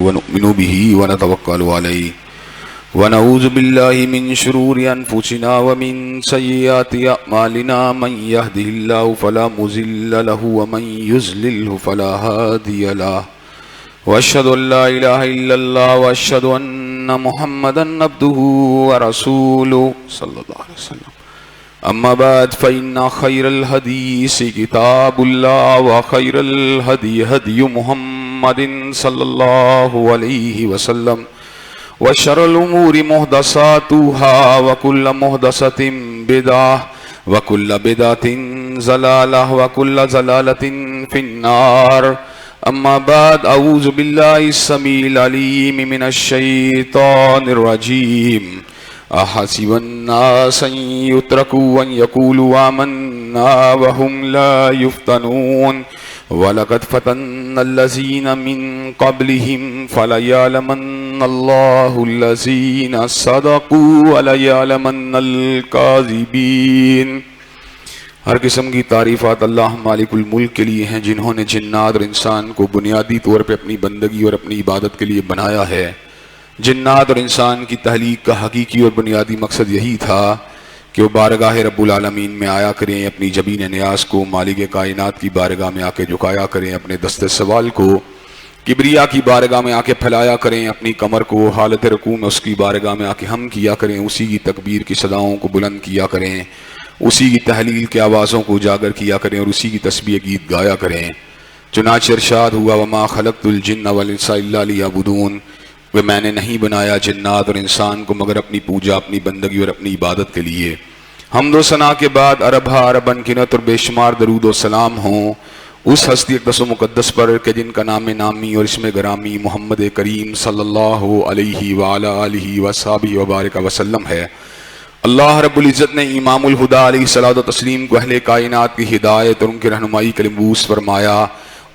ونؤمن به ونتوكل عليه ونعوذ بالله من شرور أنفسنا ومن سيئات أعمالنا من يهده الله فلا مضل له ومن يضلل فلا هادي له وأشهد أن لا إله إلا الله وأشهد أن محمدا عبده ورسوله صلى الله عليه وسلم أما بعد فإن خير الحديث كتاب الله وخير الهدي هدي محمد صلى الله عليه وسلم وشر الأمور محدثاتها وكل محدثة بدعة وكل بدعة ضلالة وكل ضلالة في النار أما بعد أعوذ بالله السميع العليم من الشيطان الرجيم أحسب الناس أن يتركوا أن يقولوا آمنا وهم لا يفتنون ولقد فتنا الذين من قبلهم فليعلمن الله الذين صدقوا وليعلمن الكاذبين۔ ہر قسم کی تعریفات اللہ مالک الملک کے لیے ہیں جنہوں نے جنات اور انسان کو بنیادی طور پہ اپنی بندگی اور اپنی عبادت کے لیے بنایا ہے۔ جنات اور انسان کی تخلیق کا حقیقی اور بنیادی مقصد یہی تھا کہ وہ بارگاہ رب العالمین میں آیا کریں، اپنی جبین نیاز کو مالک کائنات کی بارگاہ میں آ کے جھکایا کریں، اپنے دست سوال کو کبریا کی بارگاہ میں آ کے پھیلایا کریں، اپنی کمر کو حالت رکوع میں اس کی بارگاہ میں آ کے ہم کیا کریں، اسی کی تکبیر کی صداؤں کو بلند کیا کریں، اسی کی تحلیل کے آوازوں کو اجاگر کیا کریں اور اسی کی تسبیح گیت گایا کریں۔ چنانچہ ارشاد ہوا وما خلقت الجن والانس الا لیعبدون، وہ میں نے نہیں بنایا جنات اور انسان کو مگر اپنی پوجا، اپنی بندگی اور اپنی عبادت کے لیے۔ حمد و ثنا کے بعد اربہ ارب انگنت اور بے شمار درود و سلام ہوں اس ہستی اقدس و مقدس پر کہ جن کا نام نامی اور اسم گرامی محمد کریم صلی اللہ علیہ وآلہ آلہ وصحبہ وبارک وسلم ہے۔ اللہ رب العزت نے امام الہدیٰ علیہ الصلوۃ والتسلیم کو اہل کائنات کی ہدایت اور ان کی رہنمائی کے لیے مبعوث فرمایا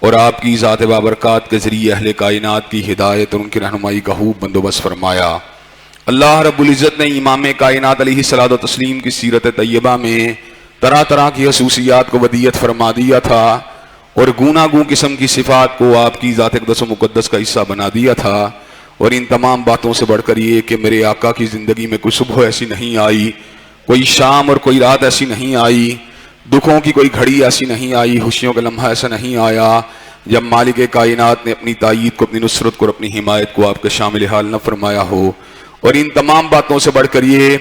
اور آپ کی ذات بابرکات کے ذریعے اہل کائنات کی ہدایت اور ان کی رہنمائی کا خوب بندوبست فرمایا۔ اللہ رب العزت نے امام کائنات علیہ الصلوۃ والتسلیم کی سیرت طیبہ میں طرح طرح کی خصوصیات کو ودیت فرما دیا تھا اور گوناگوں قسم کی صفات کو آپ کی ذات اقدس و مقدس کا حصہ بنا دیا تھا، اور ان تمام باتوں سے بڑھ کر یہ کہ میرے آقا کی زندگی میں کوئی صبح ایسی نہیں آئی، کوئی شام اور کوئی رات ایسی نہیں آئی، دکھوں کی کوئی گھڑی ایسی نہیں آئی، خوشیوں کا لمحہ ایسا نہیں آیا جب مالک کائنات نے اپنی تائید کو، اپنی نصرت کو اور اپنی حمایت کو آپ کے شامل حال نہ فرمایا ہو۔ اور ان تمام باتوں سے بڑھ کر یہ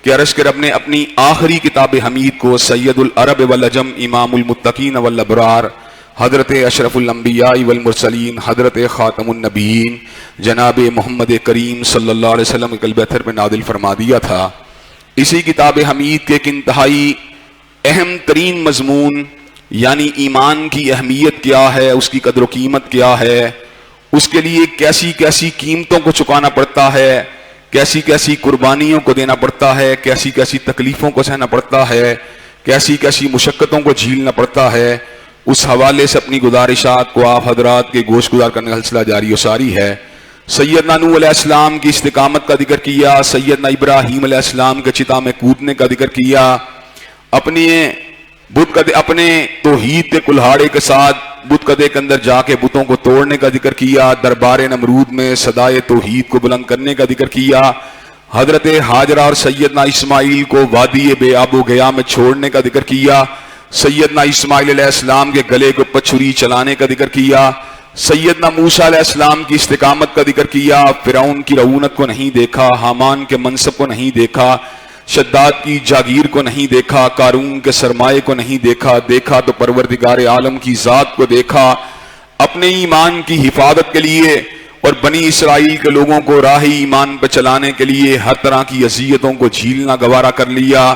کہ عرش کے رب نے اپنی آخری کتاب حمید کو سید العرب والعجم امام المتقین والابرار حضرت اشرف الانبیاء والمرسلین حضرت خاتم النبیین جناب محمد کریم صلی اللہ علیہ وسلم کے قلب اطہر پہ نازل فرما دیا تھا۔ اسی کتاب حمید کے ایک انتہائی اہم ترین مضمون یعنی ایمان کی اہمیت کیا ہے، اس کی قدر و قیمت کیا ہے، اس کے لیے کیسی کیسی قیمتوں کو چکانا پڑتا ہے، کیسی کیسی قربانیوں کو دینا پڑتا ہے، کیسی کیسی تکلیفوں کو سہنا پڑتا ہے، کیسی کیسی مشقتوں کو جھیلنا پڑتا ہے، اس حوالے سے اپنی گزارشات کو آپ حضرات کے گوش گزار کرنے کا سلسلہ جاری و ساری ہے۔ سیدنا نوح علیہ السلام کی استقامت کا ذکر کیا، سیدنا ابراہیم علیہ السلام کے چتا میں کودنے کا ذکر کیا، اپنے توحید کے کلہاڑے کے ساتھ بت قدے کے اندر جا کے بتوں کو توڑنے کا ذکر کیا، دربار نمرود میں صدائے توحید کو بلند کرنے کا ذکر کیا، حضرت ہاجرہ اور سیدنا اسماعیل کو وادی بے آب و گیا میں چھوڑنے کا ذکر کیا، سیدنا اسماعیل علیہ السلام کے گلے کو پچھری چلانے کا ذکر کیا، سیدنا موسیٰ علیہ السلام کی استقامت کا ذکر کیا، فرعون کی رعونت کو نہیں دیکھا، حامان کے منصب کو نہیں دیکھا، شداد کی جاگیر کو نہیں دیکھا، قارون کے سرمایے کو نہیں دیکھا، دیکھا تو پروردگار عالم کی ذات کو دیکھا، اپنے ایمان کی حفاظت کے لیے اور بنی اسرائیل کے لوگوں کو راہ ایمان پہ چلانے کے لیے ہر طرح کی اذیتوں کو جھیلنا گوارا کر لیا،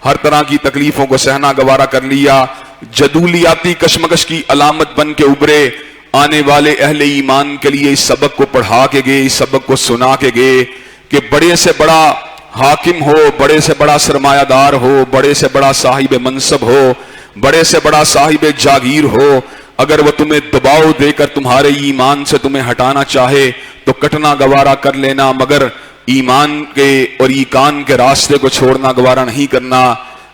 ہر طرح کی تکلیفوں کو سہنا گوارا کر لیا، جدولیاتی کشمکش کی علامت بن کے ابھرے، آنے والے اہل ایمان کے لیے اس سبق کو پڑھا کے گئے، اس سبق کو سنا کے گئے کہ بڑے سے بڑا حاکم ہو، بڑے سے بڑا سرمایہ دار ہو، بڑے سے بڑا صاحب منصب ہو، بڑے سے بڑا صاحب جاگیر ہو، اگر وہ تمہیں دباؤ دے کر تمہارے ایمان سے تمہیں ہٹانا چاہے تو کٹنا گوارا کر لینا، مگر ایمان کے اور ایقان کے راستے کو چھوڑنا گوارا نہیں کرنا۔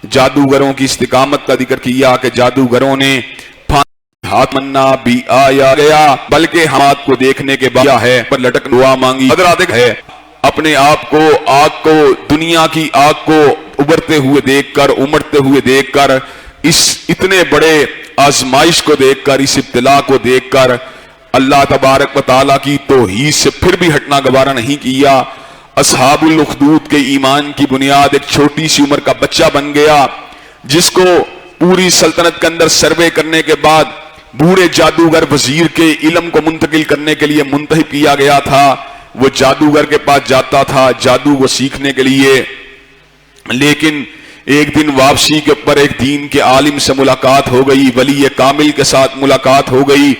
جادوگروں کی استقامت کا ذکر کیا کہ جادوگروں نے ہاتھ منا بھی آیا گیا، بلکہ ہاتھ کو دیکھنے کے بعد ہے پر لٹک دعا مانگی۔ حضرات ہے اپنے آپ کو، آگ کو، دنیا کی آگ کو ابھرتے ہوئے دیکھ کر، امڑتے ہوئے دیکھ کر، اس اتنے بڑے آزمائش کو دیکھ کر، اس ابتلا کو دیکھ کر اللہ تبارک و تعالیٰ کی توحید سے پھر بھی ہٹنا گوارا نہیں کیا۔ اصحاب الاخدود کے ایمان کی بنیاد ایک چھوٹی سی عمر کا بچہ بن گیا، جس کو پوری سلطنت کے اندر سروے کرنے کے بعد بوڑھے جادوگر وزیر کے علم کو منتقل کرنے کے لیے منتخب کیا گیا تھا۔ وہ جادوگر کے پاس جاتا تھا جادو کو سیکھنے کے لیے، لیکن ایک دن واپسی کے اوپر ایک دین کے عالم سے ملاقات ہو گئی، ولی کامل کے ساتھ ملاقات ہو گئی،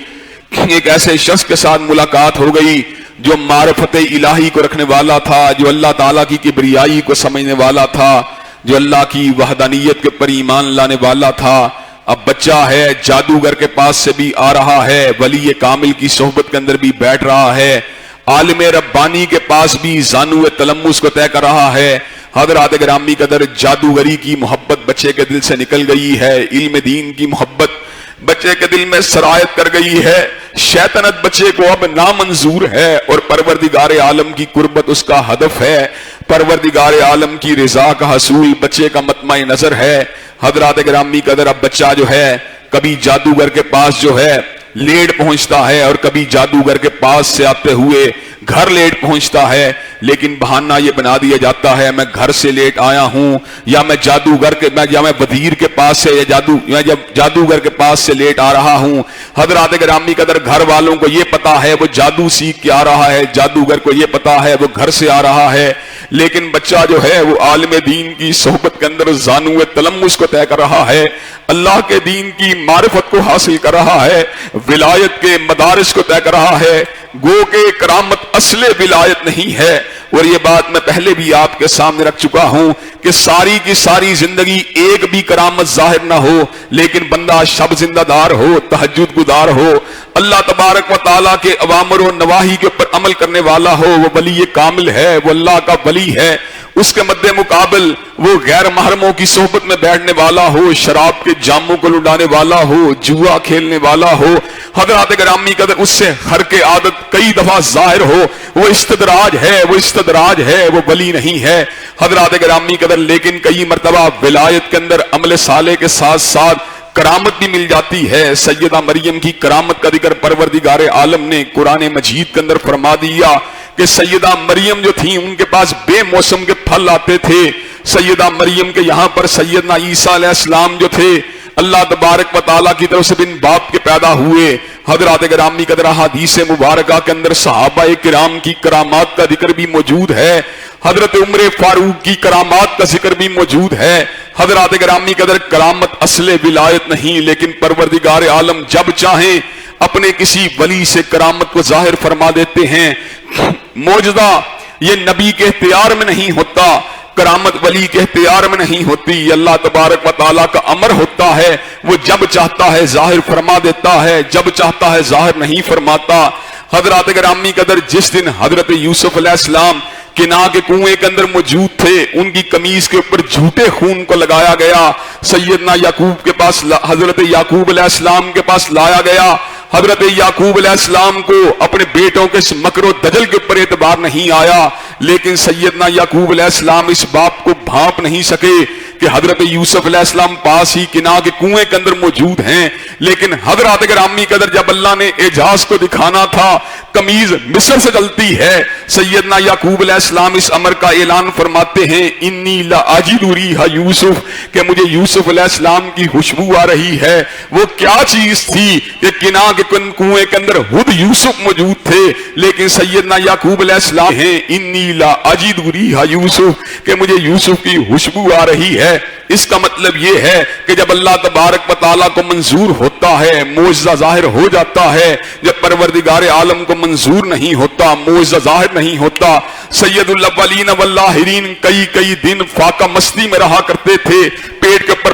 ایک ایسے شخص کے ساتھ ملاقات ہو گئی جو معرفت الہی کو رکھنے والا تھا، جو اللہ تعالیٰ کی کبریائی کو سمجھنے والا تھا، جو اللہ کی وحدانیت کے پر ایمان لانے والا تھا۔ اب بچہ ہے، جادوگر کے پاس سے بھی آ رہا ہے، ولی کامل کی صحبت کے اندر بھی بیٹھ رہا ہے، عالم ربانی کے پاس بھی زانو تلمس کو طے کر رہا ہے۔ حضرات گرامی قدر، جادوگری کی محبت بچے کے دل سے نکل گئی ہے، علم دین کی محبت بچے کے دل میں سرایت کر گئی ہے، شیطنت بچے کو اب نامنظور ہے اور پروردگار عالم کی قربت اس کا ہدف ہے، پروردگار عالم کی رضا کا حصول بچے کا مطمع نظر ہے۔ حضرات گرامی قدر، اب بچہ جو ہے کبھی جادوگر کے پاس جو ہے لیٹ پہنچتا ہے اور کبھی جادوگر کے پاس سے آتے ہوئے گھر لیٹ پہنچتا ہے، لیکن بہانہ یہ بنا دیا جاتا ہے میں گھر سے لیٹ آیا ہوں، یا میں جادوگر کے یا میں وزیر کے پاس سے یا جادوگر کے پاس سے لیٹ آ رہا ہوں۔ حضرات گرامی قدر، گھر والوں کو یہ پتا ہے وہ جادو سیکھ کے آ رہا ہے، جادوگر کو یہ پتا ہے وہ گھر سے آ رہا ہے، لیکن بچہ جو ہے وہ عالم دین کی صحبت کے اندر زانو تلمس کو طے کر رہا ہے، اللہ کے دین کی معرفت کو حاصل کر رہا ہے، ولایت کے مدارس کو طے کر رہا ہے۔ گو کہ کرامت اصل ولایت نہیں ہے، اور یہ بات میں پہلے بھی آپ کے سامنے رکھ چکا ہوں کہ ساری کی ساری زندگی ایک بھی کرامت ظاہر نہ ہو، لیکن بندہ شب زندہ دار ہو، تہجد گزار ہو، اللہ تبارک و تعالیٰ کے اوامر و نواہی کے اوپر عمل کرنے والا ہو، وہ ولی کامل ہے، وہ اللہ کا ولی ہے۔ اس کے مد مقابل وہ غیر محرموں کی صحبت میں بیٹھنے والا ہو، شراب کے جاموں کو لٹانے والا ہو، جوا کھیلنے والا ہو، حضرات گرامی قدر اس سے ہر کے عادت کئی دفعہ ظاہر ہو، وہ استدراج ہے، وہ استدراج ہے، وہ ولی نہیں ہے۔ حضرات گرامی قدر، لیکن کئی مرتبہ ولایت کے اندر عمل صالح کے ساتھ ساتھ کرامت بھی مل جاتی ہے۔ سیدہ مریم کی کرامت کا ذکر پروردگار عالم نے قرآن مجید کے اندر فرما دیا کہ سیدہ مریم جو تھیں ان کے پاس بے موسم کے پھل آتے تھے۔ سیدہ مریم کے یہاں پر سیدنا عیسیٰ علیہ السلام جو تھے اللہ تبارک و تعالیٰ کی طرف سے بن باپ کے پیدا ہوئے۔ حضرات گرامی قدر، حدیث مبارکہ کے اندر صحابہ کرام کی کرامات کا ذکر بھی موجود ہے، حضرت عمر فاروق کی کرامات کا ذکر بھی موجود ہے۔ حضرات گرامی قدر، کرامت اصل ولایت نہیں، لیکن پروردگار عالم جب چاہیں اپنے کسی ولی سے کرامت کو ظاہر فرما دیتے ہیں۔ معجزہ یہ نبی کے اختیار میں نہیں ہوتا، کرامت ولی کے اختیار میں نہیں ہوتی، اللہ تبارک و تعالیٰ کا امر ہوتا ہے، وہ جب چاہتا ہے ظاہر فرما دیتا ہے، جب چاہتا ہے ظاہر نہیں فرماتا۔ حضرات گرامی قدر، جس دن حضرت یوسف علیہ السلام کناں کے کنویں کے اندر موجود تھے، ان کی قمیض کے اوپر جھوٹے خون کو لگایا گیا، سیدنا یعقوب کے پاس، حضرت یعقوب علیہ السلام کے پاس لایا گیا۔ حضرت یعقوب علیہ السلام کو اپنے بیٹوں کے اس مکر و دجل کے اوپر اعتبار نہیں آیا، لیکن سیدنا یعقوب علیہ السلام اس بات کو بھانپ نہیں سکے کہ حضرت یوسف علیہ السلام پاس ہی کناں کے کنویں کے اندر موجود ہیں۔ لیکن حضرات گرامی قدر، جب اللہ نے اعجاز کو دکھانا تھا، قمیض مصر سے چلتی ہے، سیدنا یعقوب علیہ السلام اس امر کا اعلان فرماتے ہیں، انی لاجد ریح یوسف، کہ مجھے یوسف علیہ السلام کی خوشبو آ رہی ہے۔ وہ کیا چیز تھی کہ کناں کے کنویں کے اندر خود یوسف موجود تھے، لیکن سیدنا یعقوب علیہ السلام ہیں انی لاجد ریح یوسف، کہ مجھے یوسف کی خوشبو آ رہی ہے۔ اس کا مطلب یہ ہے کہ جب اللہ تبارک و تعالیٰ کو منظور ہوتا ہے، معجزہ ظاہر ہو جاتا ہے، جب پروردگار عالم کو منظور نہیں ہوتا، معجزہ ظاہر نہیں ہوتا۔ سید الاولین والآخرین کئی دن فاقہ مستی میں رہا کرتے تھے، پیٹ کے اوپر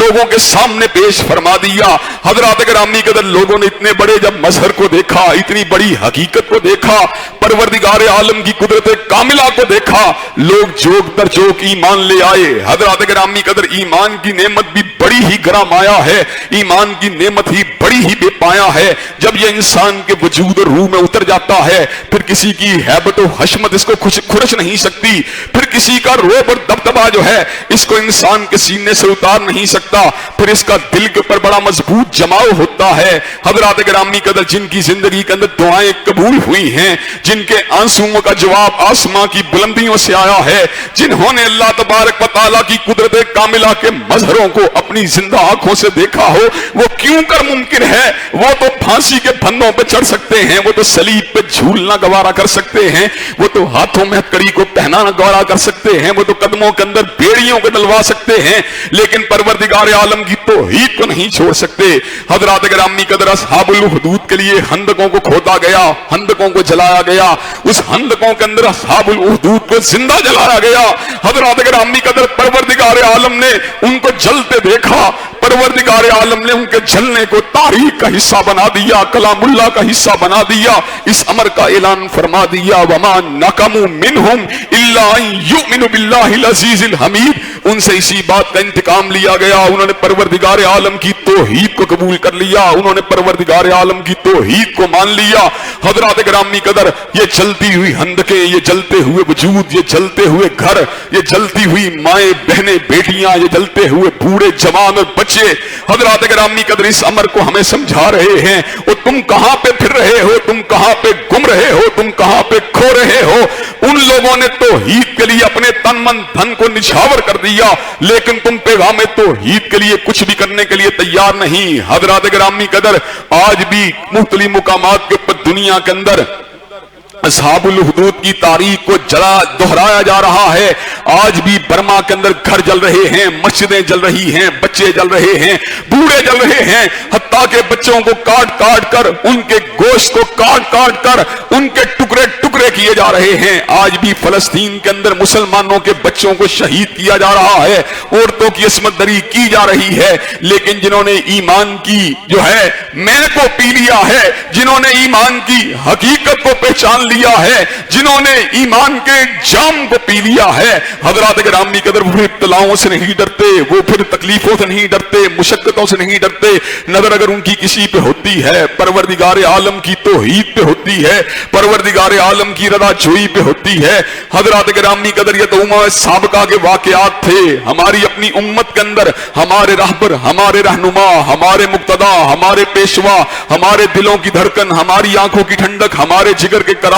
لوگوں کے سامنے پیش فرما دیا۔ حضرات گرامی قدر، لوگوں نے اتنے بڑے جب مظہر کو دیکھا، اتنی بڑی حقیقت کو دیکھا، پروردگار عالم کی قدرت کاملہ کو دیکھا، لوگ جوک در جوک ایمان لے آئے۔ حضرات گرامی قدر، ایمان کی نعمت بھی بڑی ہی گرام آیا ہے، ایمان کی نعمت ہی بڑی ہی بے پایا ہے۔ جب یہ انسان کے وجود اور روح میں اتر جاتا ہے، پھر کسی کی ہیبت و حشمت اس کو کھرچ نہیں سکتی، پھر کسی کا روب اور دبدبا جو ہے اس کو انسان کے سینے سے اتار نہیں سکتا، پھر اس کا دل کے اوپر بڑا مضبوط جماؤ ہوتا ہے۔ حضرات گرامی قدر، جن کی زندگی کے اندر دعائیں قبول ہوئی ہیں، جن کے آنسوؤں کا جواب آسمان کی بلندیوں سے آیا ہے، جنہوں نے اللہ تبارک و تعالیٰ کی قدرت کاملہ کے مظہروں کو اپنی زندہ آنکھوں سے دیکھا ہو، وہ کیوں کر ممکن ہے؟ وہ تو پھانسی کے پھندوں پہ چڑھ سکتے ہیں، وہ تو صلیب پہ جھولنا گوارا کر سکتے ہیں، وہ تو ہاتھوں میں ہتکڑی کو پہنانا گوارا کر سکتے ہیں، وہ تو قدموں کے اندر بیڑیوں کو ڈلوا سکتے ہیں، لیکن پروردگار عالم کی توحید کو نہیں چھوڑ سکتے۔ حضرات گرامی قدر، اصحاب الحدود کے لیے خندقوں کو کھودا گیا، خندقوں کو جلایا گیا، اس خندقوں کے اندر اصحاب الحدود کو زندہ جلایا گیا۔ حضرات گرامی قدر، پروردگار عالم نے ان کو جلتے دیکھا، پروردگار عالم نے ان کے جلنے کو تاریخ کا حصہ بنا دیا، کلام اللہ کا حصہ بنا دیا، اس امر کا اعلان فرما دیا، وما نقموا منہم الا ان یؤمنوا باللہ العزیز الحمید۔ ان سے اسی بات کا انتقام لیا گیا، انہوں نے پروردگار عالم کی توحید کو قبول کر لیا، انہوں نے پروردگار عالم کی توحید کو مان لیا۔ حضرات گرامی قدر، یہ جلتی ہوئی خندقیں، یہ جلتے ہوئے وجود، یہ جلتے ہوئے گھر، یہ جلتی ہوئی مائیں بہنیں بیٹیاں، یہ جلتے ہوئے بوڑھے جوان اور بچے، حضرات گرامی قدر اس امر کو ہمیں سمجھا رہے ہیں۔ اور تم کہاں پہ پھر رہے ہو، تم کہاں پہ گم رہے ہو، تم کہاں پہ کھو رہے ہو؟ ان لوگوں نے توحید کے لیے اپنے تن من دھن کو نچھاور کر دیا، لیکن تم پیغام توحید کے لیے کچھ بھی کرنے کے لیے تیار نہیں۔ حضرات گرامی قدر، آج بھی مختلف مقامات کے اوپر دنیا کے اندر اصحاب الحدود کی تاریخ کو دہرایا جا رہا ہے۔ آج بھی برما کے اندر گھر جل رہے ہیں، مسجدیں جل رہی ہیں، بچے جل رہے ہیں، بوڑھے جل رہے ہیں، حتیٰ کہ بچوں کو کاٹ کاٹ کر، ان کے گوشت کو کاٹ کاٹ کر ان کے ٹکڑے ٹکڑے کیے جا رہے ہیں۔ آج بھی فلسطین کے اندر مسلمانوں کے بچوں کو شہید کیا جا رہا ہے، عورتوں کی عصمت دری کی جا رہی ہے، لیکن جنہوں نے ایمان کی جو ہے میں کو پی لیا ہے، جنہوں نے ایمان کی حقیقت کو پہچان لیا ہے، جنہوں نے ایمان کے جام کو پی لیا ہے، حضرات گرامی قدر، وہ ابتلاؤں سے نہیں ڈرتے، وہ پھر تکلیفوں سے نہیں ڈرتے، مشقتوں سے نہیں ڈرتے۔ نظر اگر ان کی کسی پہ ہوتی ہے، پروردگار عالم کی توحید پہ ہوتی ہے، پروردگار عالم کی رضا جوئی پہ ہوتی ہے۔ حضرات گرامی قدر، یہ تو امم سابقہ کے واقعات تھے۔ ہماری اپنی امت کے اندر ہمارے راہبر، ہمارے رہنما، ہمارے مقتدا، ہمارے پیشوا، ہمارے دلوں کی دھڑکن، ہماری آنکھوں کی ٹھنڈک، ہمارے جگر کے قرار،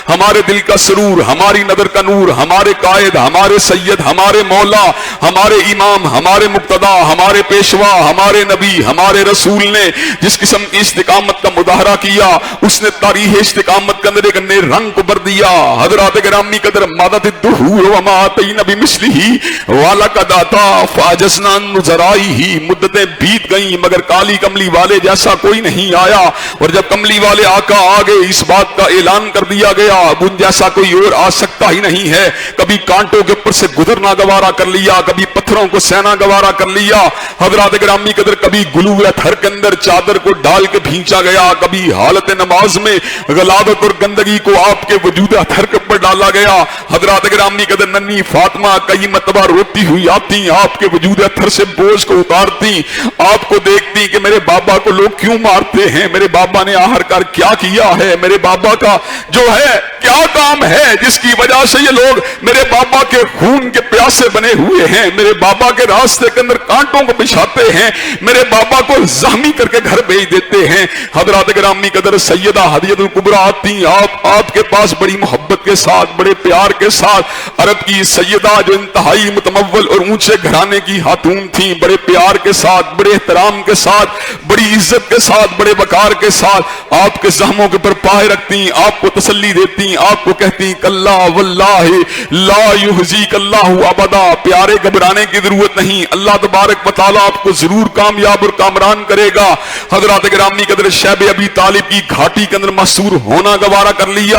ہمارے دل کا سرور، ہماری نظر کا نور، ہمارے قائد، ہمارے سید، ہمارے مولا، ہمارے امام، ہمارے مقتدا، ہمارے پیشوا، ہمارے نبی، ہمارے رسول نے جس قسم کی استقامت کا مظاہرہ کیا، اس نے تاریخ استقامت کے اندر ایک نئے رنگ کو بھر دیا۔ حضرات گرامی قدر، مادت الدہور وما آتینا بمثلہ ولقد آتا فاجزنا عن ذرائہ، مدتیں بیت گئیں مگر کالی کملی والے جیسا کوئی نہیں آیا، اور جب کملی والے آقا آگے اس بات کا اعلان کر دیا گیا، اب ان جیسا کوئی اور آ سکتا ہی نہیں ہے۔ کبھی کانٹوں کے اوپر سے گزرنا گوارا کر لیا، کبھی پتھروں کو سہنا گوارا کر لیا۔ حضرات گرامی قدر، کبھی گلوبت ہر کے اندر چادر کو ڈال کے بھینچا گیا، کبھی حالت نماز میں غلاظت اور گندگی کو آپ کے وجود ہر کے اوپر ڈالا گیا۔ حضرات گرامی قدر، ننھی فاطمہ کئی مرتبہ روتی ہوئی آتی، آپ کے وجود ہر سے بوجھ کو اتارتی، آپ کو دیکھتی کہ میرے بابا کو لوگ کیوں مارتے ہیں، میرے بابا نے آخر کار کیا کیا ہے، میرے بابا کا جو ہے کیا کام ہے جس کی وجہ سے یہ لوگ میرے بابا کے خون کے پیاسے بنے ہوئے ہیں، میرے بابا کے راستے کے اندر کانٹوں کو بچھاتے ہیں، میرے بابا کو زخمی کر کے گھر بھیج دیتے ہیں۔ حضرات گرامی قدر، سیدہ ہدیہ الکبریٰ آتی، آپ کے پاس بڑی محبت کے ساتھ، بڑے پیار کے ساتھ، عرب کی سیدہ جو انتہائی متمول اور اونچے گھرانے کی خاتون تھیں، بڑے پیار کے ساتھ، بڑے احترام کے ساتھ، بڑی عزت کے ساتھ، بڑے وقار کے ساتھ آپ کے زخموں کے اوپر پائے رکھتی، آپ کو تسلی دیتی، آپ کو کہتی کلا واللہ لا یحزیک اللہ ابدا، پیارے گھبرانے کی ضرورت نہیں، اللہ تبارک و تعالیٰ آپ کو ضرور کامیاب اور کامران کرے گا۔ حضرات گرامی قدر، شیب ابی طالب کی گھاٹی کے اندر محصور ہونا گوارا کر لیا،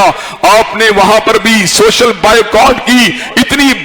آپ نے وہاں پر بھی سوشل بائیکاٹ کی، اتنی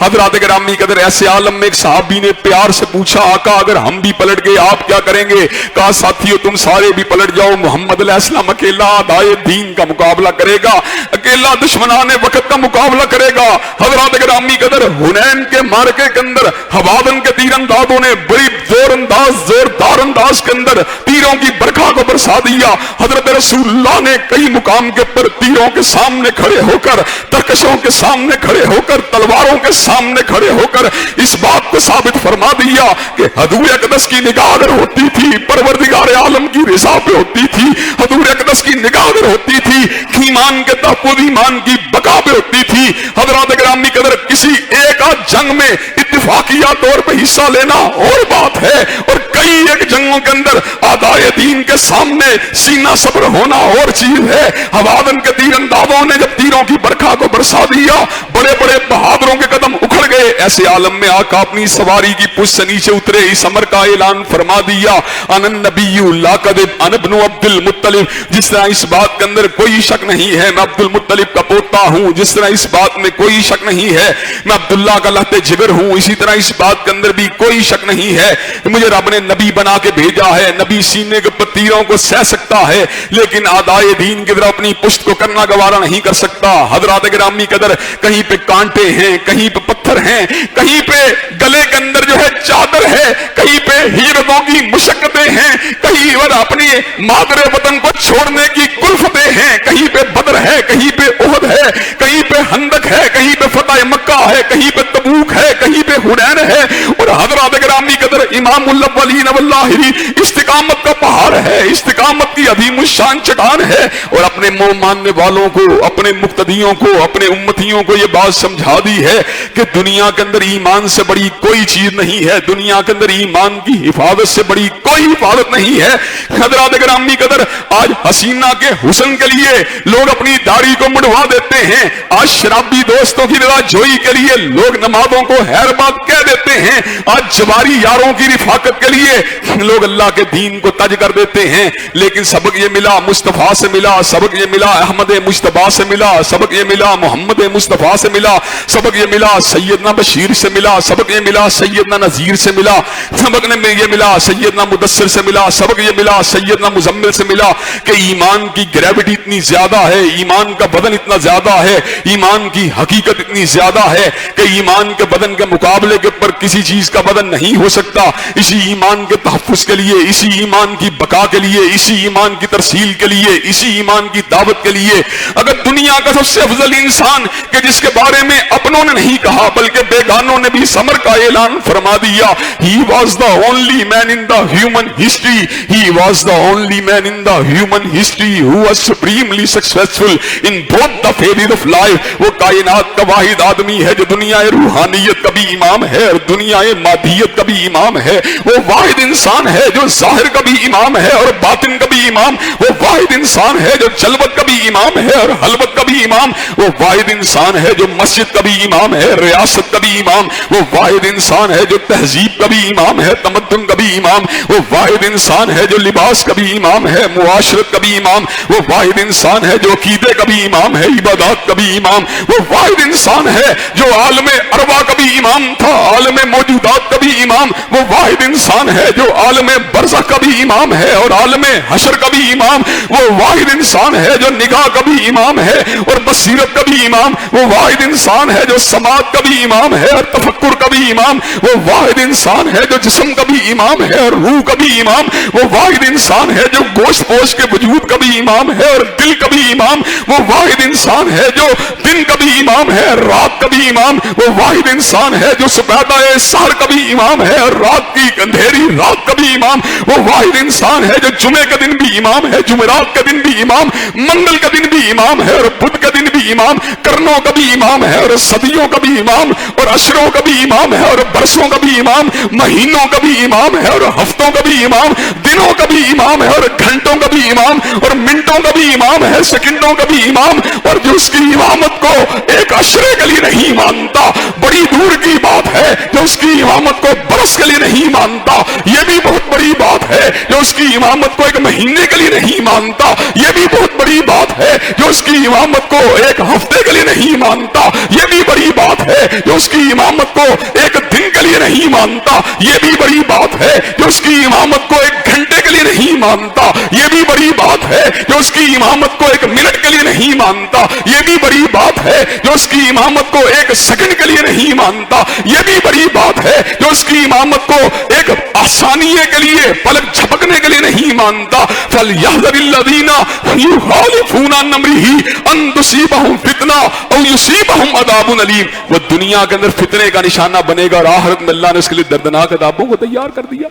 حضرات گرامی قدر ایسے عالم میں ایک صحابی نے پیار سے پوچھا آقا اگر ہم بھی پلٹ گئے آپ کیا کریں گے؟ کہا ساتھیو تم سارے بھی پلٹ جاؤ، محمد علیہ السلام اکیلا اعدائے دین کا مقابلہ کرے گا، اکیلا دشمنان وقت کا مقابلہ کرے گا۔ حضرات گرامی قدر حنین کے مارکے کے اندر ہوادن کے تیر اندازوں نے بڑی زوردار انداز کے اندر تیروں کی برکھا کو برسا دیا۔ حضرت رسول اللہ نے کئی مقام کے پر تیروں کے سامنے کھڑے ہو کر، ترکشوں کے سامنے کھڑے ہو کر، تلواروں کے سامنے کھڑے ہو کر اس بات کو ثابت فرما دیا کہ حضور اقدس کی نگاہ اگر ہوتی تھی پروردگار عالم کی رضا پہ ہوتی تھی، حضور اقدس کی نگاہ اگر ہوتی تھی ایمان کے تحفظ، ایمان کی بقا پہ ہوتی تھی۔ حضرات گرامی قدر کسی ایک آدھ جنگ میں اتفاقیہ طور پہ حصہ لینا اور بات ہے، اور کئی ایک جنگوں کے اندر اعدائے دین کے سامنے سینہ صبر ہونا اور چیز ہے۔ ہوادن کے تیر اندازوں نے جب تیروں کی برکھا کو برسا دیا، بڑے بڑے بہادروں کے قدم اکھڑ گئے۔ ایسے عالم میں آقا اپنی سواری کی پشت سے نیچے اترے، اس امر کا اعلان فرما دیا ان النبی لا کذب انا ابن عبد المطلب، جس طرح اس بات کے اندر کوئی شک نہیں ہے میں عبد المطلب کا پوتا ہوں، جس طرح اس بات میں کوئی شک نہیں ہے میں عبداللہ کا لہتے جگر ہوں، اسی طرح اس بات کے اندر بھی کوئی شک نہیں ہے مجھے رب نے نبی بنا کے بھیجا ہے۔ نبی سینے کے تیروں کو سہ سکتا ہے لیکن اعدائے دین کی طرف اپنی پشت کو کرنا گوارا نہیں کر سکتا۔ حضرات گرامی قدر کہیں پہ کانٹے ہیں، کہیں پہ پتھر ہیں، کہیں پہ گلے کے اندر جو ہے چادر ہے، کہیں پہ ہجرتوں کی مشقتیں ہیں، کہیں پر اپنی مادر وطن کو چھوڑنے کی کلفتیں ہیں، کہیں پہ بدر ہے، کہیں پہ احد ہے، کہیں پہ خندق ہے، کہیں پہ فتح مکہ ہے، کہیں پہ تبوک ہے، کہیں پہ حنین ہے۔ اور حضرات گرامی قدر امام الاولین والآخرین استقامت کا پہاڑ ہے، استقامت کی عظیم الشان چٹان ہے، اور اپنے منہ ماننے والوں کو، اپنے مقتدیوں کو، اپنے امتیوں کو یہ بات سمجھا دی ہے کہ دنیا کے اندر ایمان سے بڑی کوئی چیز نہیں ہے، دنیا کے اندر ایمان کی حفاظت سے بڑی کوئی حفاظت نہیں ہے۔ حضرات گرامی قدر آج حسینہ کے حسن کے لیے لوگ اپنی داڑھی کو مڑوا دیتے ہیں، آج شرابی دوستوں کی رضا جوئی کے لیے لوگ نمازوں کو خیر بات کہہ دیتے ہیں، آج جواری یاروں کی رفاقت کے لیے لوگ اللہ کے دین کو تج کر دیتے ہیں۔ لیکن سبق یہ ملا مصطفیٰ سے ملا، سبق یہ ملا احمد مجتبیٰ سے ملا، سبق یہ ملا محمد مصطفیٰ سے ملا، سبق یہ ملا سیدنا بشیر سے ملا، سبق یہ ملا سیدنا نذیر سے ملا، سبق یہ ملا سیدنا مدثر سے ملا، سبق یہ ملا سیدنا مزمل سے ملا کہ ایمان کی گریوٹی اتنی زیادہ ہے، ایمان کا بدن اتنا زیادہ ہے، ایمان کی حقیقت اتنی زیادہ ہے کہ ایمان کے بدن کے مقابلے کے اوپر کسی چیز کا بدن نہیں ہو سکتا۔ اسی ایمان کے تحفظ کے لیے، اسی ایمان کی بقا کے لیے، اسی ایمان کی ترسیل کے لیے، اسی ایمان کی دعوت کے لیے اگر دنیا کا سب سے افضل انسان کہ جس کے بارے میں اپنوں نے نہیں کہا بلکہ بیگانوں نے بھی ثمر کا اعلان فرما دیا، he was the only man in the human history, he was the only man in the human history who was supremely successful in both the phases of life۔ وہ کائنات کا واحد آدمی ہے جو دنیا روحانیت کا بھی امام ہے اور دنیا مادیت کا بھی امام ہے، وہ واحد انسان ہے جو ظاہر کا بھی امام ہے اور باطن کا بھی امام، وہ واحد انسان ہے جو جلوت کا بھی امام ہے اور حلوت کا بھی امام، وہ واحد انسان ہے جو مسجد کا بھی امام ہے، ریاست کا بھی امام، وہ واحد انسان ہے جو تہذیب کا بھی امام ہے، تمدن کا بھی امام، وہ واحد انسان ہے جو لباس کا بھی امام ہے، معاشرت کا بھی امام، وہ واحد انسان ہے جو عقیدے کا بھی امام ہے، عبادات کا بھی امام، وہ واحد انسان ہے جو عالم ارواح کا بھی امام تھا، عالم موجودات کا بھی امام، وہ واحد انسان ہے جو عالم برزخ کا بھی امام ہے اور عالم حشر کا بھی امام، وہ واحد انسان ہے جو نگاہ کا بھی امام ہے اور بصیرت کا بھی امام، وہ واحد انسان ہے جو سماعت کا بھی امام ہے اور تفکر کا بھی امام، وہ واحد انسان ہے جو جسم کا بھی امام ہے اور روح کا بھی امام، وہ واحد انسان ہے جو گوشت پوش کے وجود کا بھی امام ہے اور دل کا بھی امام، وہ واحد انسان ہے جو دن کا بھی امام ہے اور رات کا بھی امام، وہ واحد انسان ہے جو سپیدہ سحر کا بھی امام ہے اور رات کی اندھیری رات کا بھی امام، وہ واحد انسان ہے جو جمعے کا دن بھی امام ہے، جمعرات کا دن بھی امام، منگل کا دن بھی امام ہے اور بدھ کا دن بھی امام، کرنوں کا بھی امام ہے اور صدیوں کا بھی امام اور عشروں کا بھی امام ہے اور برسوں کا بھی امام، مہینوں کا بھی امام ہے اور ہفتوں کا بھی امام، دنوں کا بھی امام ہے اور گھنٹوں کا بھی امام اور منٹوں کا بھی امام ہے، سیکنڈوں کا بھی امام، اور جو اس کی امامت کو ایک عشرے کے لیے نہیں مانتا بڑی دور کی بات ہے، جو اس کی امامت کو برس کے لیے نہیں مانتا یہ بھی بہت بڑی بات ہے، جو اس کی امامت کو ایک مہینے کے لیے نہیں مانتا یہ بھی بہت بڑی بڑی بات ہے جو اس کی امامت کو ایک ہفتے کے لیے نہیں مانتا، یہ بھی بڑی بات ہے جو اس کی امامت کو ایک دن کے لیے نہیں مانتا، یہ بھی بڑی بات ہے جو اس کی امامت کو ایک گھنٹے کے لیے نہیں مانتا، یہ بھی بڑی بات ہے جو اس کی امامت کو ایک منٹ کے لیے نہیں مانتا، یہ بھی بڑی بات ہے جو اس کی امامت کو ایک سیکنڈ کے لیے نہیں مانتا، یہ بھی بڑی بات ہے جو اس کی امامت کو ایک آسانیے کے لیے پلک جھپکنے کے لیے نہیں مانتا۔ فَلْيَحْذَرِ الَّذِينَ يُخَالِفُونَ عَنْ أَمْرِهِ أَن تُصِيبَهُمْ فِتْنَةٌ أَوْ يُصِيبَهُمْ عَذَابٌ أَلِيمٌ۔ وہ دنیا کے اندر فتنے کا نشانہ بنے گا اور آخرت میں اللہ نے اس کے لیے دردناک عذابوں کو تیار کر دیا۔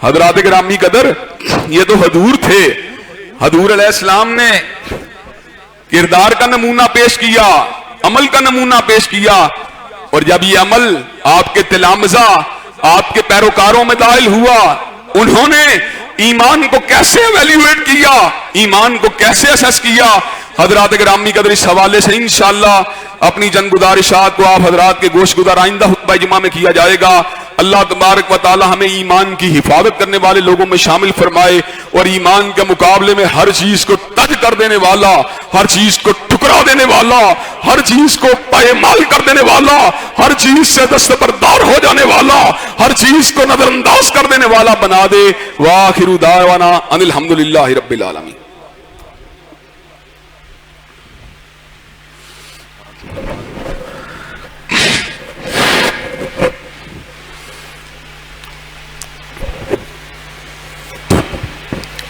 حضرات گرامی قدر، یہ تو حضور تھے، حضور علیہ السلام نے کردار کا نمونہ پیش کیا، عمل کا نمونہ پیش کیا، اور جب یہ عمل آپ کے تلامذہ، آپ کے پیروکاروں میں داخل ہوا، انہوں نے ایمان کو کیسے ایویلیویٹ کیا، ایمان کو کیسے اسیس کیا۔ حضرات گرامی قدر، اس حوالے سے انشاءاللہ اپنی چند گزارشات کو آپ حضرات کے گوش گزار آئندہ خطبہ جمعہ میں کیا جائے گا۔ اللہ تبارک و تعالی ہمیں ایمان کی حفاظت کرنے والے لوگوں میں شامل فرمائے، اور ایمان کے مقابلے میں ہر چیز کو تج کر دینے والا، ہر چیز کو ٹکرا دینے والا، ہر چیز کو پائمال کر دینے والا، ہر چیز سے دستبردار ہو جانے والا، ہر چیز کو نظر انداز کر دینے والا بنا دے۔ وآخر دعوانا ان الحمدللہ رب العالمین۔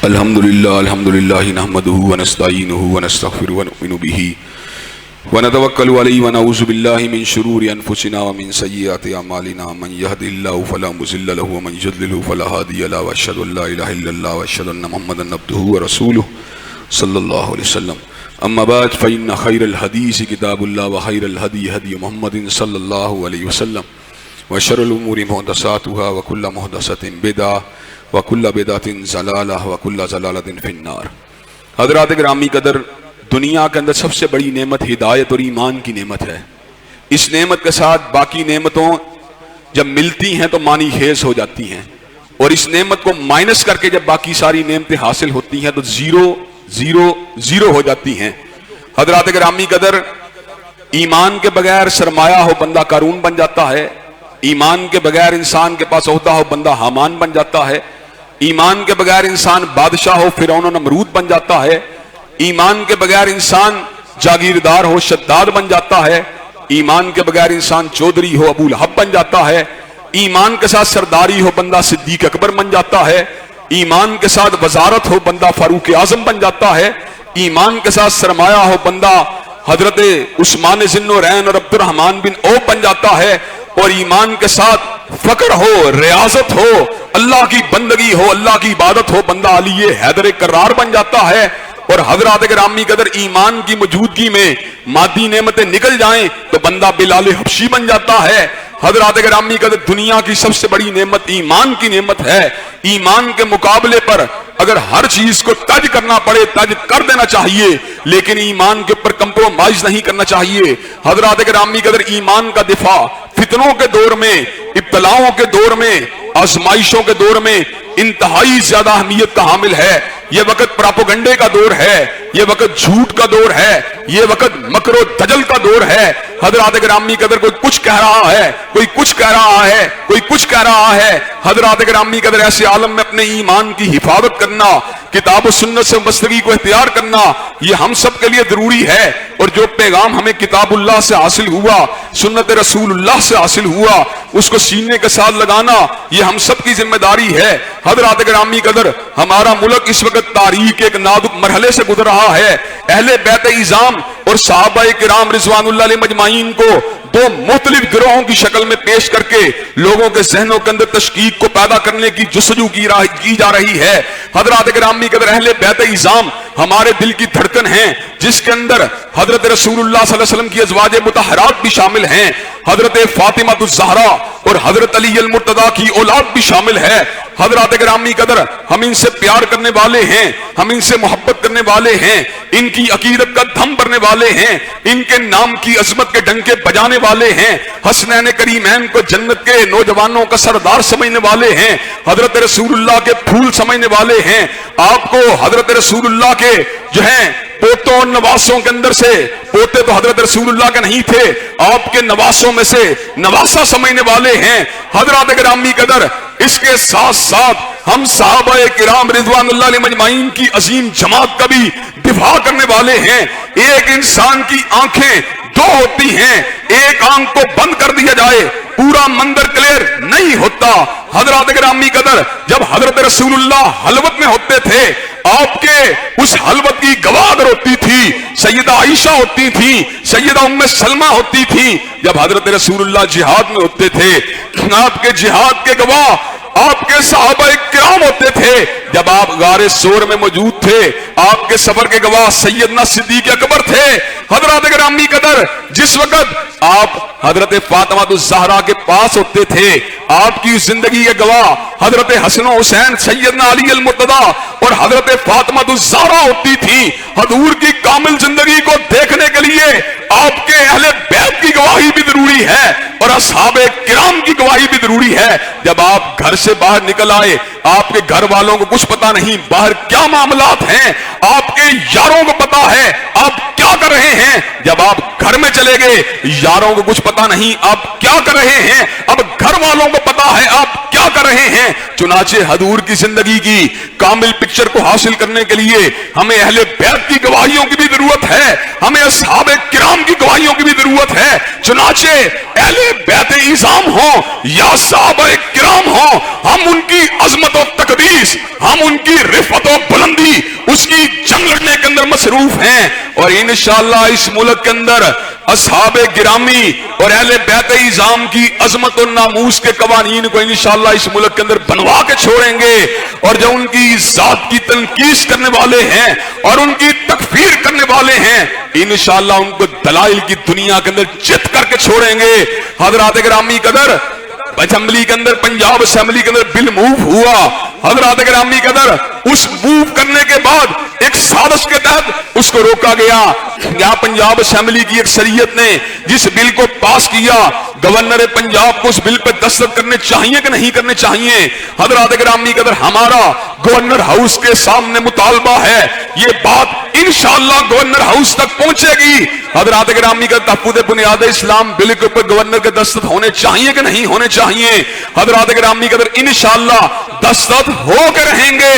الحمدللہ نحمدہ ونستعینہ ونستغفرہ ونؤمن بہ ونتوکل علیہ ونعوذ باللہ من شرور انفسنا ومن سیئات اعمالنا، من یہدہ اللہ فلا مضل لہ ومن یضلل فلا ہادی لہ، واشہد ان لا الہ الا اللہ واشہد ان محمدا عبدہ ورسولہ صلی اللہ علیہ وسلم۔ اما بعد فإن خیر الحدیث کتاب اللہ وخیر الہدی ہدی محمد صلی اللہ علیہ وسلم، وشر الامور محدثاتها وکل محدثۃ بدعہ وَكُلَّ بِدْعَةٍ ضَلَالَةٍ وَكُلَّ ضَلَالَةٍ فِي النَّارِ۔ حضرات گرامی قدر، دنیا کے اندر سب سے بڑی نعمت ہدایت اور ایمان کی نعمت ہے۔ اس نعمت کے ساتھ باقی نعمتوں جب ملتی ہیں تو معنی خیز ہو جاتی ہیں، اور اس نعمت کو مائنس کر کے جب باقی ساری نعمتیں حاصل ہوتی ہیں تو زیرو زیرو زیرو ہو جاتی ہیں۔ حضرات گرامی قدر، ایمان کے بغیر سرمایہ ہو بندہ قارون بن جاتا ہے، ایمان کے بغیر انسان کے پاس عہدہ ہو بندہ حامان بن جاتا ہے، ایمان کے بغیر انسان بادشاہ ہو فرعون و نمرود بن جاتا ہے، ایمان کے بغیر انسان جاگیردار ہو شداد بن جاتا ہے، ایمان کے بغیر انسان چودھری ہو ابو لہب بن جاتا ہے، ایمان کے ساتھ سرداری ہو بندہ صدیق اکبر بن جاتا ہے، ایمان کے ساتھ وزارت ہو بندہ فاروق اعظم بن جاتا ہے، ایمان کے ساتھ سرمایہ ہو بندہ حضرت عثمان ذی النورین اور عبد الرحمن بن عوف بن جاتا ہے، اور ایمان کے ساتھ فقر ہو، ریاضت ہو، اللہ کی بندگی ہو، اللہ کی عبادت ہو، بندہ علی حیدر کرار بن جاتا ہے۔ اور حضرات گرامی قدر، ایمان کی موجودگی میں مادی نعمتیں نکل جائیں تو بندہ بلال حبشی بن جاتا ہے۔ حضرات گرامی قدر، دنیا کی سب سے بڑی نعمت ایمان کی نعمت ہے۔ ایمان کے مقابلے پر اگر ہر چیز کو تج کرنا پڑے تج کر دینا چاہیے، لیکن ایمان کے اوپر کمپرومائز نہیں کرنا چاہیے۔ حضرات گرامی قدر، ایمان کا دفاع فتنوں کے دور میں، ابتلاؤں کے دور میں، آزمائشوں کے دور میں انتہائی زیادہ اہمیت کا حامل ہے۔ یہ وقت پراپوگنڈے کا دور ہے، یہ وقت جھوٹ کا دور ہے، یہ وقت مکر و دجل کا دور ہے۔ حضرات گرامی قدر، کوئی کچھ کہہ رہا ہے، کوئی کچھ کہہ رہا ہے، کوئی کچھ کہہ رہا ہے۔ حضرات گرامی قدر، ایسے عالم میں اپنے ایمان کی حفاظت کرنا، کتاب و سنت سے وابستگی کو اختیار کرنا، یہ ہم سب کے لیے ضروری ہے۔ اور جو پیغام ہمیں کتاب اللہ سے حاصل ہوا، سنت رسول اللہ سے حاصل ہوا، اس کو سینے کے ساتھ لگانا یہ ہم سب کی ذمہ داری ہے۔ حضرات گرامی قدر، ہمارا ملک اس وقت تاریخ کے ایک نازک مرحلے سے گزر رہا ہے۔ اہل بیت اعظام اور صحابہ کرام رضوان اللہ علیہ مجمعین کو دو مختلف گروہوں کی شکل میں پیش کر کے لوگوں کے ذہنوں کے اندر تشکیک کو پیدا کرنے کی جستجو کی جا رہی ہے۔ حضرات گرامی قدر، اہل بیت اعظام ہمارے دل کی دھڑکن ہیں، جس کے اندر حضرت رسول اللہ صلی اللہ علیہ وسلم کی ازواج مطہرات بھی شامل ہیں، حضرت فاطمہ الزہرا اور حضرت علی المرتضیٰ کی اولاد بھی شامل ہے۔ حضرات گرامی قدر، ہم ان سے پیار کرنے والے ہیں، ہم ان سے محبت کرنے والے ہیں، ان کی عقیدت کا دم بھرنے والے ہیں، ان کے نام کی عظمت کے ڈنکے بجانے والے ہیں، حسنین کریمین کو جنت کے نوجوانوں کا سردار سمجھنے والے ہیں، حضرت رسول اللہ کے پھول سمجھنے والے ہیں، آپ کو حضرت رسول اللہ کے جو ہیں پوتوں اور نواسوں کے اندر سے، پوتے تو حضرت رسول اللہ کے نہیں تھے، آپ کے نواسوں میں سے نواسا سمجھنے والے ہیں حضرات گرامی قدر۔ اس کے ساتھ ساتھ ہم صحابہ کرام رضوان اللہ علیہم اجمعین کی عظیم جماعت کا بھی دفاع کرنے والے ہیں۔ ایک انسان کی آنکھیں دو ہوتی ہیں، ایک آنکھ کو بند کر دیا جائے پورا منظر کلیئر نہیں ہوتا۔ حضرات گرامی قدر جب حضرت رسول اللہ حلوت میں ہوتے تھے، آپ کے اس حلوت کی گواہ اگر ہوتی تھی سیدہ عائشہ ہوتی تھی، سیدہ ام سلمہ ہوتی تھی۔ جب حضرت رسول اللہ جہاد میں ہوتے تھے، آپ کے جہاد کے گواہ آپ کے صحابہ کرام ہوتے تھے۔ جب آپ غار ثور میں موجود تھے، آپ کے سفر کے گواہ سیدنا صدیق اکبر تھے۔ حضرات گرامی قدر جس وقت آپ حضرت فاطمہ الزہرا کے پاس ہوتے تھے، آپ کی زندگی کے گواہ حضرت حسن و حسین سیدنا علی المرتضی اور حضرت فاطمہ الزہرا ہوتی تھی۔ حضور کی کامل زندگی کو دیکھنے کے لیے آپ کے اہل بیت کی گواہی بھی ضروری ہے اور اصحاب کرام کی گواہی بھی ضروری ہے۔ جب آپ گھر سے باہر نکل آئے، آپ کے گھر والوں کو کچھ پتا نہیں باہر کیا معاملات ہیں، آپ کے یاروں کو پتا ہے آپ کیا کر رہے ہیں۔ جب آپ گھر میں چلے گئے، یاروں کو کچھ پتا نہیں آپ کیا کر رہے ہیں، اب گھر والوں کو پتا ہے آپ کیا کر رہے ہیں۔ چنانچہ حضور کی زندگی کی کامل پکچر کو حاصل کرنے کے لیے ہمیں اہل بیت کی گواہیوں کی بھی ضرورت ہے، ہمیں اصحاب کرام کی گواہیوں کی بھی ضرورت ہے۔ چنانچہ اہل بیت اعظام ہوں یا صحابہ کرام ہوں، ہم ان کی عظمت و تقدیس، ہم ان کی رفعت و بلندی، اس کی جنگ لڑنے کے اندر مصروف ہیں، اور انشاءاللہ اس ملک کے اندر اصحاب گرامی اور اہل بیت اعظام کی عظمت و ناموس کے قوانین کو انشاءاللہ اس ملک کے اندر بنوا کے چھوڑیں گے، اور جو ان کی ذات کی تنقیص کرنے والے ہیں اور ان کی تکفیر کرنے والے ہیں، انشاءاللہ ان کو دلائل کی دنیا کے اندر جت کر کے چھوڑیں گے۔ حضرات گرامی قدر اسمبلی کے اندر، پنجاب اسمبلی کے اندر بل موو ہوا، حضرات گرامی قدر اس موو کرنے کے بعد ایک سازش کے تحت اس کو روکا گیا۔ یہاں پنجاب اسمبلی کی اکثریت نے جس بل کو پاس کیا، گورنر پنجاب کو اس بل پہ دستخط کرنے چاہیے کہ نہیں کرنے چاہیے؟ حضرات گرامی قدر ہمارا گورنر ہاؤس کے سامنے مطالبہ ہے، یہ بات انشاءاللہ گورنر ہاؤس تک پہنچے گی۔ حضرات گرامی قدر تحفظ بنیاد اسلام بل کے اوپر گورنر کے دستخط ہونے چاہیے کہ نہیں ہونے چاہیے؟ حضرات گرامی قدر انشاءاللہ دستخط ہو کے رہیں گے،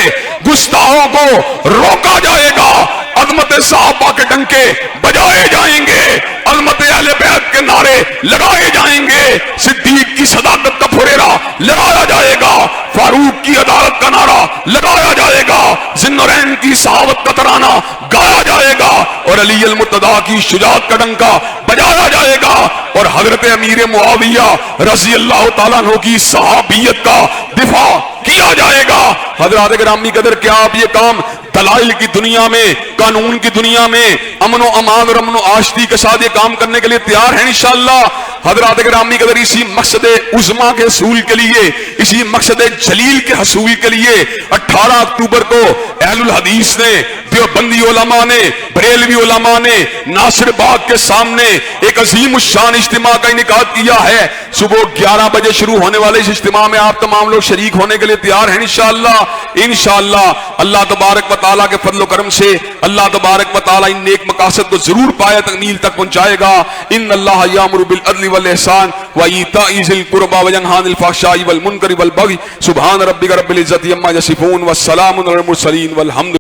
گستاخوں کو روکا جائے گا، عظمت صحابہ کے ڈنکے بجائے جائیں گے، عظمت اہل بیت کے نعرے لگائے جائیں گے، صدیق کی صداقت کا پھریرا لگایا جائے گا، فاروق کی عدالت کا نعرہ لگایا جائے گا، ذوالنورین کی صحابت کا ترانہ گایا جائے گا، اور علی المرتضیٰ کی شجاعت کا ڈنکا بجایا جائے گا، اور حضرت امیر معاویہ رضی اللہ تعالیٰ عنہ کی صحابیت کا دفاع کیا جائے گا۔ حضرات گرامی قدر کیا آپ یہ کام دلائل کی دنیا میں، قانون کی دنیا میں امن و امان اور امن و آشتی کے ساتھ یہ کام کرنے کے لیے تیار ہیں انشاءاللہ؟ حضرات گرامی قدر اسی مقصد عظما کے حصول کے لیے، اسی مقصد جلیل کے حصول کے لیے 18 اکتوبر کو اہل الحدیث نے، دیوبندی علماء نے، بریلوی علماء نے ناصر باغ کے سامنے ایک عظیم الشان اجتماع کا انعقاد کیا ہے۔ صبح 11 بجے شروع ہونے والے اس اجتماع میں آپ تمام لوگ شریک ہونے کے لیے تیار ہیں انشاءاللہ؟ انشاءاللہ اللہ تبارک و تعالیٰ کے فضل و کرم سے اللہ تبارک و تعالیٰ ان نیک مقاصد کو ضرور پایا تکمیل تک پہنچائے گا۔ ان اللہ یامر بالعدل والاحسان وایتاء ذی القربى وینہی عن الفحشاء والمنکر والبغی سبحان ربک رب العزۃ عما یصفون والسلام علی المرسلین والحمد